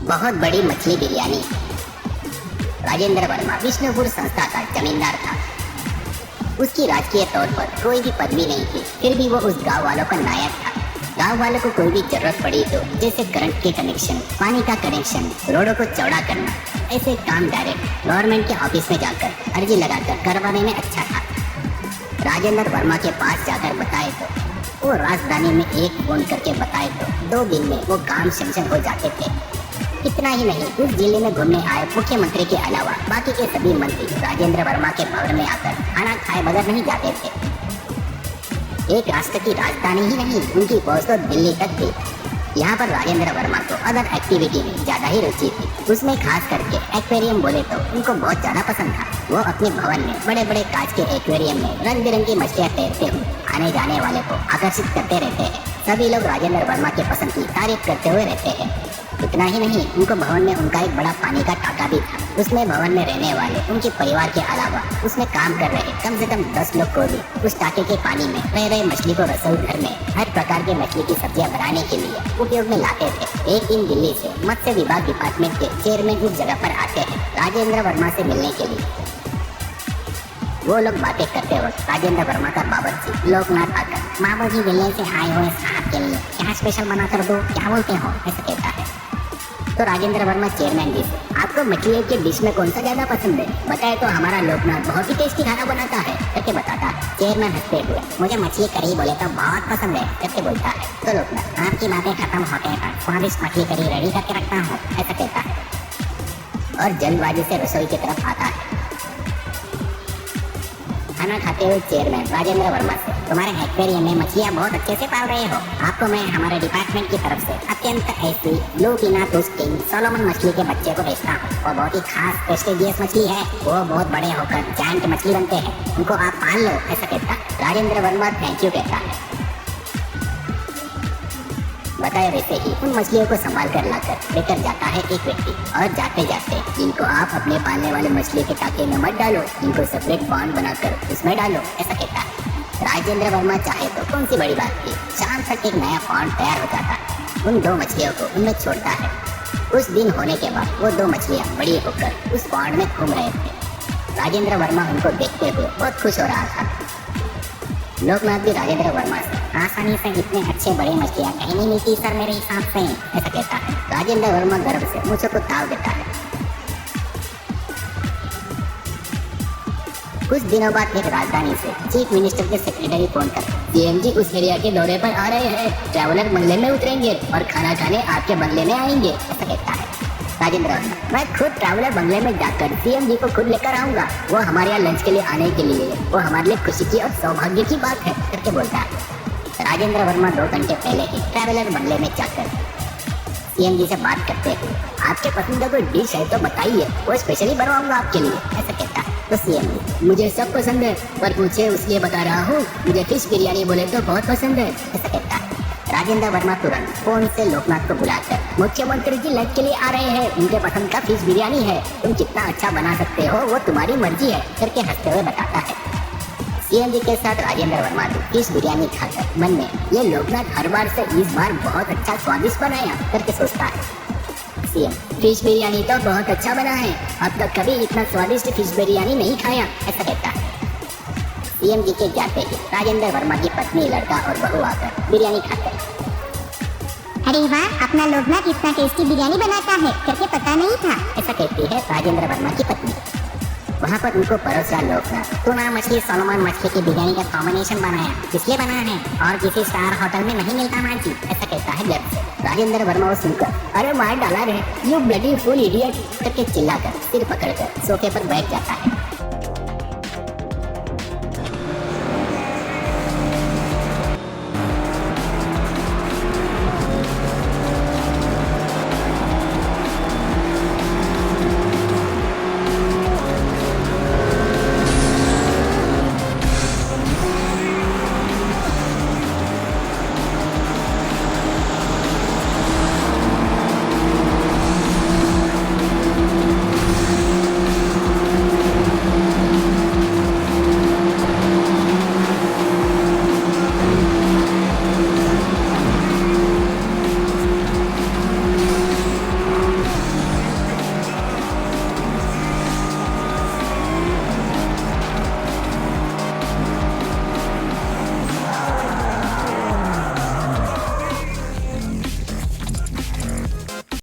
बहुत बड़ी मछली बिरयानी। राजेंद्र वर्मा विष्णुपुर संस्था का जमींदार था। उसकी राजकीय तौर पर कोई भी पदवी नहीं थी, फिर भी वो उस गांव वालों का नायक था। गांव वालों को कोई भी जरूरत पड़ी तो जैसे करंट के कनेक्शन, पानी का कनेक्शन, रोडों को चौड़ा करना, ऐसे काम डायरेक्ट गवर्नमेंट के ऑफिस में जाकर अर्जी लगाकर करवाने में अच्छा था। राजेंद्र वर्मा के पास जाकर बताए तो वो राजधानी में एक फोन करके बताए तो 2 दिन में वो काम सैंक्शन हो जाते थे। इतना ही नहीं, उस जिले में घूमने आए मुख्यमंत्री के अलावा बाकी के सभी मंत्री राजेंद्र वर्मा के भवन में आकर खाना खाए बगैर नहीं जाते थे। एक राष्ट्र की राजधानी ही नहीं, उनकी पहुंच तो दिल्ली तक थी। यहाँ पर राजेंद्र वर्मा को अदर एक्टिविटी में ज्यादा ही रुचि थी। उसमें खास करके एक्वेरियम बोले तो उनको बहुत ज्यादा पसंद था। वो अपने भवन में बड़े बड़े कांच के एक्वेरियम में रंग बिरंगी मछलियाँ तैरते हुए आने जाने वाले को आकर्षित करते रहते हैं। सभी लोग राजेंद्र वर्मा के पसंद की तारीफ करते हुए रहते हैं। इतना ही नहीं, उनको भवन में उनका एक बड़ा पानी का टाका भी था। उसमें भवन में रहने वाले उनके परिवार के अलावा उसमें काम कर रहे कम से कम 10 लोग को भी उस टाके के पानी में रह रहे मछली को रसोई घर में हर प्रकार के मछली की सब्जियां बनाने के लिए उपयोग में लाते थे। एक दिन दिल्ली से मत्स्य विभाग डिपार्टमेंट के चेयरमैन उस जगह पर आते हैं राजेंद्र वर्मा से मिलने के लिए। वो लोग बातें करते वक्त राजेंद्र वर्मा का बावर्ची लोकनाथ आकर मामू जी दिल्ली से आए हुए साहब के लिए क्या स्पेशल बना कर दो, क्या बोलते हो, ऐसा कहता है। तो राजेंद्र वर्मा चेयरमैन जी से आपको मछली के डिश में कौन सा ज्यादा पसंद है? बताए तो हमारा लोकनाथ बहुत ही टेस्टी खाना बनाता है करके बताता है। चेयरमैन हंसते हुए मुझे मछली करी बोले तो बहुत पसंद है करके बोलता है। तो लोकनाथ आपकी बातें खत्म होते हैं स्वादिष्ट मछली करी रेडी करके रखता हूँ, ऐसा कहता है और जल्दबाजी से रसोई की तरफ आता है। खाना खाते हुए चेयरमैन राजेंद्र वर्मा से तुम्हारे एक्वेरियम में मछलियाँ बहुत अच्छे से पाल रहे हो, आपको मैं हमारे डिपार्टमेंट की तरफ से अत्यंत ऐसी ब्लू टीना टूस्टिंग सोलोमन मछली के बच्चे को भेजता हूँ। वो बहुत ही खास प्रेस्टिजियस मछली है, वो बहुत बड़े होकर जायंट मछली बनते हैं, उनको आप पाल लो, ऐसा कहता। राजेंद्र वर्मा थैंक यू कहता है। बताए वैसे ही उन मछलियों को संभाल कर लाकर लेकर जाता है एक व्यक्ति और जाते जाते इनको आप अपने पालने वाले मछली के टाके में मत डालो, इनको सेपरेट पॉन्ड बनाकर उसमें डालो, ऐसा कहता है। राजेंद्र वर्मा चाहे तो कौन सी बड़ी बात थी, शाम तक एक नया पॉन्ड तैयार हो जाता है। उन 2 मछलियों को उनमें छोड़ता है। कुछ दिन होने के बाद वो 2 मछलियाँ बड़ी होकर उस पॉन्ड में घूम रहे थे। राजेंद्र वर्मा उनको देखते हुए बहुत खुश हो रहा था। लोकनाथ भी राजेंद्र वर्मा से आसानी से इतने अच्छे बड़े मछलियाँ कहीं नहीं मिलती सर मेरे हिसाब से, ऐसा कहता है। राजेंद्र वर्मा गर्व से मुझे को ताव देता है। कुछ दिनों बाद एक राजधानी से चीफ मिनिस्टर के सेक्रेटरी फोन कर सीएम जी उस एरिया के दौरे पर आ रहे हैं, ट्रैवलर बंगले में उतरेंगे और खाना खाने आपके बंगले में आएंगे, ऐसा कहता है। राजेंद्र वर्मा मैं खुद ट्रैवलर बंगले में जाकर सीएम जी को खुद लेकर आऊंगा, वो हमारे यहाँ लंच के लिए आने के लिए वो हमारे लिए खुशी की और सौभाग्य की बात है करके बोलता है। राजेंद्र वर्मा 2 घंटे पहले ही ट्रैवलर बंगले में जाकर सीएम जी से बात करते हैं। आपके पसंद का कोई डिश है तो बताइए, वो स्पेशली बनवाऊंगा आपके लिए, ऐसा कहता है। तो सीएम जी मुझे सब पसंद है पर पूछे उसलिए बता रहा हूँ, मुझे फिश बिरयानी बोले तो बहुत पसंद है, ऐसा कहता है। राजेंद्र वर्मा तुरंत फोन से लोकनाथ को बुलाकर मुख्यमंत्री जी लंच के लिए आ रहे हैं, उनके पसंद का फिश बिरयानी है, तुम कितना अच्छा बना सकते हो वो तुम्हारी मर्जी है करके हंसते हुए बताता है। सीएम जी के साथ राजेंद्र वर्मा भी फिश बिरयानी खाकर मन में ये लोकनाथ हर बार से इस बार बहुत अच्छा स्वादिष्ट बनाया करके सोचता है। सीएम फिश बिरयानी तो बहुत अच्छा बना है, अब तक कभी इतना स्वादिष्ट फिश बिरयानी नहीं खाया, ऐसा कहता है। सीएम जी के जाते ही राजेंद्र वर्मा की पत्नी, लड़का और बहू आकर बिरयानी खाते हैं। अरे वाह, अपना लोकनाथ इतना टेस्टी बिरयानी बनाता है करके पता नहीं था, ऐसा कहती है राजेंद्र वर्मा की पत्नी। वहाँ पर उनको परोस रहा लोकनाथ टूना मछली सोलोमन मछली की बिरयानी का कॉम्बिनेशन बनाया, इसलिए बना है और किसी स्टार होटल में नहीं मिलता माँ जी, ऐसा कहता है गर्व से। राजेंद्र वर्मा वो सुनकर अरे मार डाला रे, यू ब्लडी फुल इडियट करके चिल्लाकर सिर पकड़कर सोफे पर बैठ जाता है।